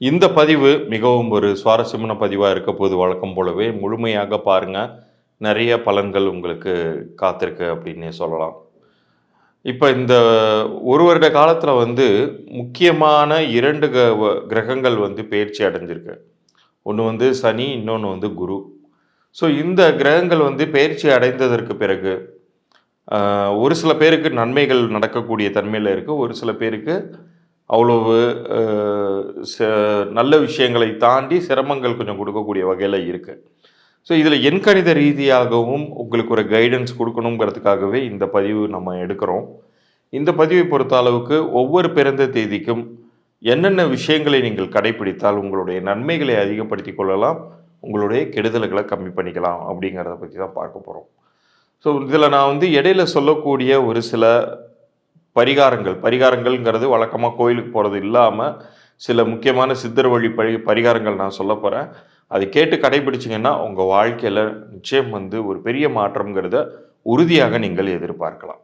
இந்த பதிவு மிகவும் ஒரு சுவாரஸ்யமான பதிவா இருக்க போது வழக்கம் போலவே முழுமையாக பாருங்க. நெறைய பலன்கள் உங்களுக்கு காத்திருக்கு அப்டின்னே சொல்லலாம். இப்ப இந்த 1 வருட காலத்துல முக்கியமான 2 கிரகங்கள் பெயர்ச்சி அடைஞ்சிருக்கு. ஒண்ணு சனி, இன்னொன்னு குரு. ஸோ இந்த கிரகங்கள் பெயர்ச்சி அடைந்ததற்கு பிறகு, ஒரு சில பேருக்கு நன்மைகள் நடக்கக்கூடிய தன்மையில இருக்கு. ஒரு சில பேருக்கு அவ்வளவு அ ச நல்ல விஷயங்களை தாண்டி சிரமங்கள் கொஞ்சம் குடுக்கக்கூடிய வகையில இருக்கு. ஸோ இதில எண்கணித ரீதியாகவும் உங்களுக்கு ஒரு கைடன்ஸ் குடுக்கணுங்கிறதுக்காகவே இந்த பதிவு நம்ம எடுக்கிறோம். இந்த பதிவை பொறுத்த அளவுக்கு ஒவ்வொரு பிறந்த தேதிக்கும் என்னென்ன விஷயங்களை நீங்கள் கடைப்பிடித்தால் உங்களுடைய நன்மைகளை அதிகப்படுத்திக் கொள்ளலாம், உங்களுடைய கெடுதல்கள கம்மி பண்ணிக்கலாம் அப்படிங்கிறத பத்தி தான் பார்க்க போறோம். ஸோ இதில நான் இடையில சொல்லக்கூடிய ஒரு சில பரிகாரங்கள்ங்கிறது வழக்கமா கோயிலுக்கு போறது இல்லாம, சில முக்கியமான சித்தர் வழி பரிகாரங்கள் நான் சொல்லப் போறேன். அதை கேட்டு கடைபிடிச்சீங்கன்னா, உங்க வாழ்க்கையில நிச்சயம் ஒரு பெரிய மாற்றம்ங்கிறத உறுதியாக நீங்கள் எதிர்பார்க்கலாம்.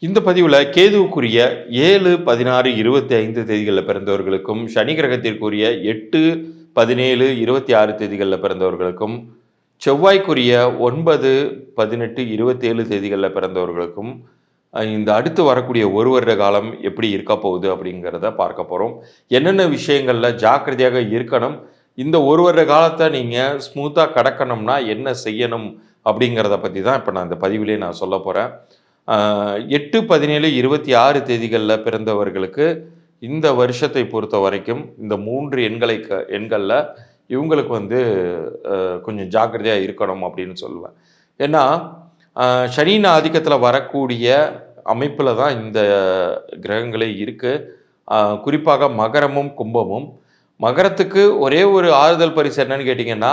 இந்த பதிவுல கேதுவுக்குரிய 7, 16, 25 தேதிகள்ல பிறந்தவர்களுக்கும், சனி கிரகத்திற்குரிய 8, 17, 26 தேதிகள்ல பிறந்தவர்களுக்கும், செவ்வாய்க்குரிய 9, 18, 27 தேதிகள்ல பிறந்தவர்களுக்கும், இந்த அடுத்து வரக்கூடிய 1 வருட காலம் எப்படி இருக்க போகுது அப்படிங்கிறத பார்க்க போறோம். என்னென்ன விஷயங்கள்ல ஜாக்கிரதையாக இருக்கணும், இந்த 1 வருட காலத்த நீங்க ஸ்மூத்தா கடக்கணும்னா என்ன செய்யணும் அப்படிங்கிறத பத்தி தான் இப்ப நான் இந்த பதிவிலே நான் சொல்லப் போறேன். 8, 17, 26 தேதிகள்ல பிறந்தவர்களுக்கு இந்த வருஷத்தை பொறுத்தவரைக்கும் இந்த 3 எண்கள்ல இவங்களுக்கு கொஞ்சம் ஜாக்கிரதையா இருக்கணும் அப்படின்னு சொல்லுவேன். ஏன்னா, சனியின் ஆதிக்கத்தில வரக்கூடிய அமைப்பில தான் இந்த கிரகங்களே இருக்கு. குறிப்பாக மகரமும், கும்பமும். மகரத்துக்கு ஒரே ஒரு ஆறுதல் பரிசு என்னன்னு கேட்டீங்கன்னா,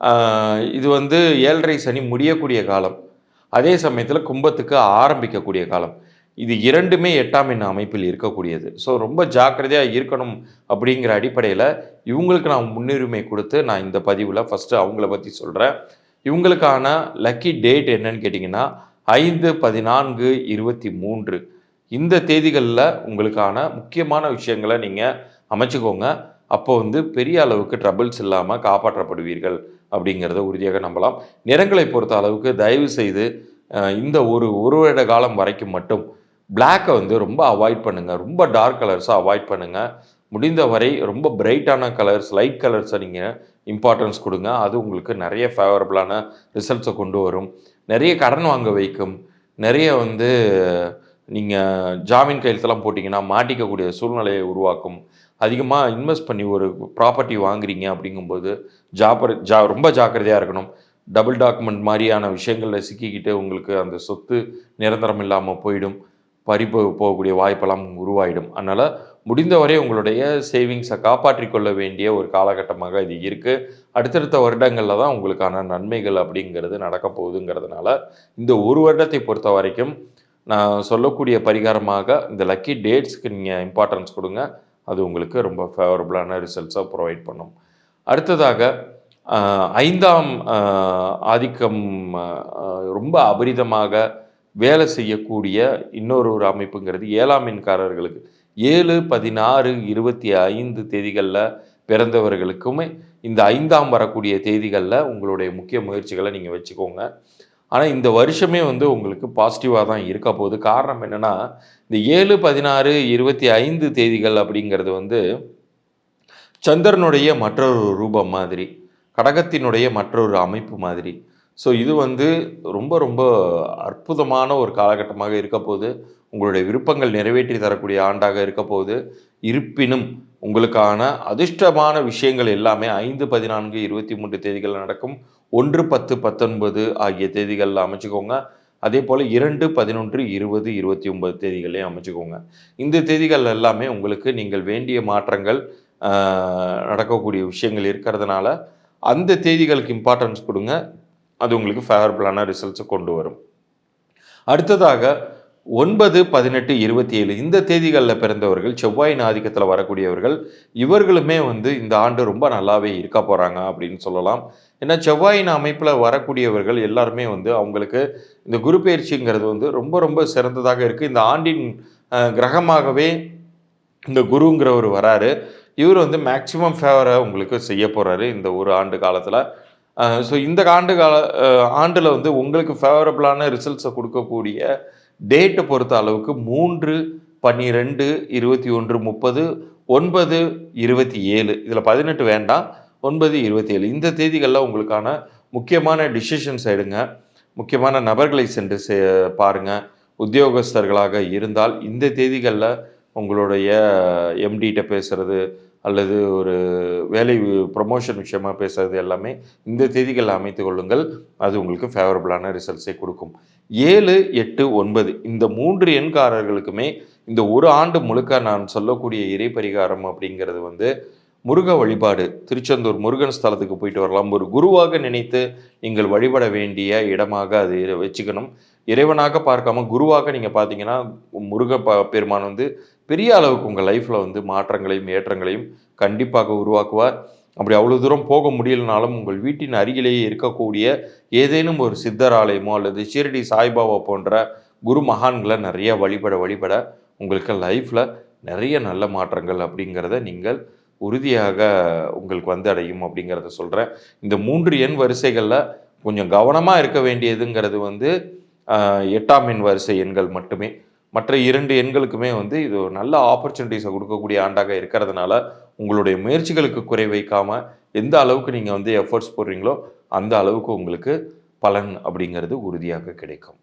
அ இது 7.5 சனி முடியக்கூடிய காலம். அதே சமயத்தில கும்பத்துக்கு ஆரம்பிக்கக்கூடிய காலம். இது 2மே 8ஆம் எண் அமைப்பில் இருக்கக்கூடியது. ஸோ ரொம்ப ஜாக்கிரதையா இருக்கணும் அப்படிங்கிற அடிப்படையில, இவங்களுக்கு நான் முன்னுரிமை குடுத்து, நான் இந்த பதிவுல ஃபர்ஸ்ட்டு அவங்கள பத்தி சொல்றேன். இவங்களுக்கான லக்கி டேட் என்னன்னு கேட்டீங்கன்னா, 5, 14, 23 இந்த தேதிகள்ல உங்களுக்கான முக்கியமான விஷயங்கள நீங்க அமைச்சுக்கோங்க. அப்போ பெரிய அளவுக்கு ட்ரபிள்ஸ் இல்லாம காப்பாற்றப்படுவீர்கள் அப்படிங்கிறத உறுதியாக நம்பலாம். நிறங்களை பொறுத்த அளவுக்கு தயவு செய்து இந்த ஒரு வருட காலம் வரைக்கும் மட்டும் பிளாக்கை ரொம்ப அவாய்ட் பண்ணுங்க. ரொம்ப டார்க் கலர்ஸை அவாய்ட் பண்ணுங்க. முடிந்த வரை ரொம்ப பிரைட்டான கலர்ஸ், லைட் கலர்ஸை நீங்கள் இம்பார்ட்டன்ஸ் கொடுங்க. அது உங்களுக்கு நிறைய ஃபேவரபுளான ரிசல்ட்ஸை கொண்டு வரும். நிறைய கடன் வாங்க வைக்கும். நிறைய நீங்கள் ஜாமீன் கையெழுத்தெல்லாம் போட்டிங்கன்னா மாட்டிக்கக்கூடிய சூழ்நிலையை உருவாக்கும். அதிகமாக இன்வெஸ்ட் பண்ணி ஒரு ப்ராப்பர்ட்டி வாங்குறீங்க அப்படிங்கும்போது ரொம்ப ஜாக்கிரதையாக இருக்கணும். டபுள் டாக்குமெண்ட் மாதிரியான விஷயங்களில் சிக்கிக்கிட்டு உங்களுக்கு அந்த சொத்து நிரந்தரம் இல்லாமல் போயிடும். போகக்கூடிய வாய்ப்பெல்லாம் உருவாயிடும். அதனால் முடிந்தவரை உங்களுடைய சேவிங்ஸை காப்பாற்றிக் கொள்ள வேண்டிய ஒரு காலகட்டமாக இது இருக்குது. அடுத்தடுத்த வருடங்களில் தான் உங்களுக்கான நன்மைகள் அப்படிங்கிறது நடக்க போகுதுங்கிறதுனால இந்த ஒரு வருடத்தை பொறுத்த வரைக்கும் நான் சொல்லக்கூடிய பரிகாரமாக இந்த லக்கி டேட்ஸ்க்கு நீங்கள் இம்பார்ட்டன்ஸ் கொடுங்க. அது உங்களுக்கு ரொம்ப ஃபேவரபுளான ரிசல்ட்ஸை ப்ரொவைட் பண்ணும். அடுத்ததாக 5ஆம் ஆதிக்கம் ரொம்ப அபரிதமாக வேலை செய்யக்கூடிய இன்னொரு அமைப்புங்கிறது 7ஆம் எண்காரர்களுக்கு 7, 16, 25 தேதிகளில் பிறந்தவர்களுக்குமே இந்த 5ஆம் வரக்கூடிய தேதிகளில் உங்களுடைய முக்கிய முயற்சிகளை நீங்கள் வச்சுக்கோங்க. ஆனால் இந்த வருஷமே உங்களுக்கு பாசிட்டிவாக தான் இருக்க போகுது. காரணம் என்னென்னா, இந்த 7, 16, 25 தேதிகள் அப்படிங்கிறது சந்திரனுடைய மற்றொரு ரூபம் மாதிரி, கடகத்தினுடைய மற்றொரு அமைப்பு மாதிரி. ஸோ இது ரொம்ப ரொம்ப அற்புதமான ஒரு காலகட்டமாக இருக்க போகுது. உங்களுடைய விருப்பங்கள் நிறைவேற்றி தரக்கூடிய ஆண்டாக இருக்க போகுது. இருப்பினும் உங்களுக்கான அதிர்ஷ்டமான விஷயங்கள் எல்லாமே 5, 14, 23 தேதிகள் நடக்கும். 1, 10, 19 ஆகிய தேதிகளில் அமைச்சுக்கோங்க. அதேபோல் 2, 11, 20, 29 தேதிகளையும் அமைச்சுக்கோங்க. இந்த தேதிகள் எல்லாமே உங்களுக்கு நீங்கள் வேண்டிய மாற்றங்கள் நடக்கக்கூடிய விஷயங்கள் இருக்கிறதுனால அந்த தேதிகளுக்கு இம்பார்ட்டன்ஸ் கொடுங்க. அது உங்களுக்கு ஃபேவரபுளான ரிசல்ட்ஸை கொண்டு வரும். அடுத்ததாக 9, 18, 27 இந்த தேதிகள்ல பிறந்தவர்கள், செவ்வாயின் ஆதிக்கத்தில வரக்கூடியவர்கள், இவர்களுமே வந்து இந்த ஆண்டு ரொம்ப நல்லாவே இருக்க போறாங்க அப்படின்னு சொல்லலாம். ஏன்னா செவ்வாயின் அமைப்பில வரக்கூடியவர்கள் எல்லாருமே வந்து அவங்களுக்கு இந்த குரு பெயர்ச்சிங்கிறது வந்து ரொம்ப ரொம்ப சிறந்ததாக இருக்கு. இந்த ஆண்டின் கிரகமாகவே இந்த குருங்கிறவர் வராரு. இவரு வந்து மேக்ஸிமம் ஃபேவர உங்களுக்கு செய்ய போறாரு இந்த ஒரு ஆண்டு காலத்தில. ஸோ இந்த ஆண்டு கால ஆண்டுல வந்து உங்களுக்கு ஃபேவரபிளான ரிசல்ட்ஸ குடுக்கக்கூடிய டேட்ட பொறுத்த அளவுக்கு 3, 12, 21, 30, 9, 27 இதில 18 வேண்டாம். 9, 27 இந்த தேதிகள்ல உங்களுக்கான முக்கியமான டிசிஷன்ஸ் எடுங்க. முக்கியமான நபர்களை சென்று பாருங்க. உத்தியோகஸ்தர்களாக இருந்தால் இந்த தேதிகள்ல உங்களுடைய எம்டிட்ட பேசுறது, அல்லது ஒரு வேலை ப்ரமோஷன் விஷயமா பேசுறது எல்லாமே இந்த தேதிகள்ல அமைத்துக் கொள்ளுங்கள். அது உங்களுக்கு ஃபேவரபிளான ரிசல்ட்ஸை குடுக்கும். 7, 8, 9 இந்த 3 எண்காரர்களுக்குமே இந்த ஒரு ஆண்டு முழுக்க நான் சொல்லக்கூடிய இறை பரிகாரம் அப்படிங்கிறது வந்து முருக வழிபாடு. திருச்செந்தூர் முருகன் ஸ்தலத்துக்கு போயிட்டு வரலாம். ஒரு குருவாக நினைத்து நீங்கள் வழிபட வேண்டிய இடமாக அது வச்சுக்கணும். இறைவனாக பார்க்காம குருவாக நீங்க பார்த்தீங்கன்னா, முருக பெருமான் வந்து பெரிய அளவுக்கு உங்க லைஃப்ல வந்து மாற்றங்களையும், ஏற்றங்களையும் கண்டிப்பாக உருவாக்குவார். அப்படி அவ்வளோ தூரம் போக முடியலனாலும், உங்கள் வீட்டின் அருகிலேயே இருக்கக்கூடிய ஏதேனும் ஒரு சித்தர் ஆலயமோ அல்லது ஷிரடி சாய்பாபா போன்ற குரு மகான்கள நெறைய வழிபட வழிபட உங்களுக்கு லைஃப்ல நெறைய நல்ல மாற்றங்கள் அப்படிங்கிறத நீங்கள் உறுதியாக உங்களுக்கு வந்து அடையும் அப்படிங்கிறத சொல்றேன். இந்த 3 எண் வரிசைகள்ல கொஞ்சம் கவனமா இருக்க வேண்டியதுங்கிறது வந்து 8ஆம் எண் வரிசை எண்கள் மட்டுமே. மற்ற 2 எண்களுக்குமே வந்து இது ஒரு நல்ல ஆப்பர்ச்சுனிட்டீஸ குடுக்கக்கூடிய ஆண்டாக இருக்கிறதுனால, உங்களுடைய முயற்சிகளுக்கு குறை வைக்காம, எந்த அளவுக்கு நீங்க வந்து எஃபோர்ட்ஸ் போடுறீங்களோ, அந்த அளவுக்கு உங்களுக்கு பலன் அப்படிங்கிறது உறுதியாக கிடைக்கும்.